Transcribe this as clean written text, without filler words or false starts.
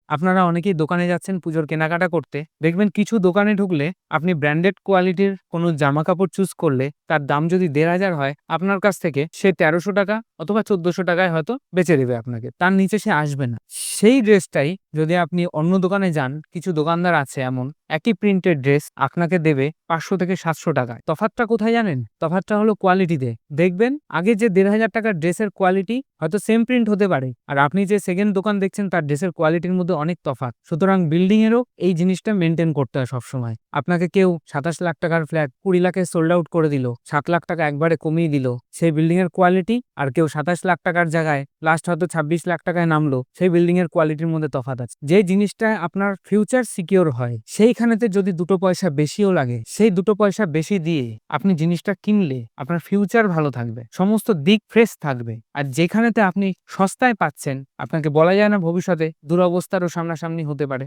আপনারা অনেকেই দোকানে যাচ্ছেন পুজোর কেনাকাটা করতে। দেখবেন কিছু দোকানে ঢুকলে আপনি ব্র্যান্ডেড কোয়ালিটির কোনো জামাকাপড় চুজ করলে তার দাম যদি ১,৫০০ হয়, আপনার কাছ থেকে সে ৳১,৩০০ অথবা ৳১,৪০০ হয়তো বেচে দেবে আপনাকে। তার নিচে সে আসবে না। সেই ড্রেসটাই যদি আপনি অন্য দোকানে যান, কিছু দোকানদার আছে এমন, একই প্রিন্টের ড্রেস আপনাকে দেবে ৳৫০০ থেকে ৳৭০০। তফাৎটা কোথায় জানেন? তফাৎটা হলো কোয়ালিটিতে। দেখবেন আগে যে ৳১,৫০০ ড্রেসের কোয়ালিটি হয়তো সেম প্রিন্ট হতে পারে। আর আপনি যে সেকেন্ড দোকান দেখছেন তার ড্রেসের কোয়ালিটির মধ্যে অনেক তফাৎ। সুতরাং বিল্ডিং এরও এই জিনিসটা মেইনটেইন করতে হয় সবসময়। আপনাকে কেউ ৳২৭,০০,০০০ র ফ্ল্যাট ২০,০০,০০০ এ সোল্ড আউট করে দিল, ৳৭,০০,০০০ একবারে কমিয়ে দিল। সেই বিল্ডিং এর কোয়ালিটি আর কেউ ৳২৭,০০,০০০ র জায়গায় লাস্ট হয়তো ৳২৬,০০,০০০ নামলো, সেই বিল্ডিং এর কোয়ালিটির মধ্যে তফাৎ আছে। যে জিনিসটায় আপনার ফিউচার সিকিউর হয়, সেইখানেতে যদি ২ টো পয়সা বেশিও লাগে, সেই ২ টো পয়সা বেশি দিয়ে আপনি জিনিসটা কিনলে আপনার ফিউচার ভালো থাকবে। সমস্ত দিক ফ্রেশ থাকবে। আর যেখানেতে আপনি সস্তায় পাচ্ছেন, আপনাকে বলা যায় না ভবিষ্যতে দুরবস্থারও সামনাসামনি হতে পারে।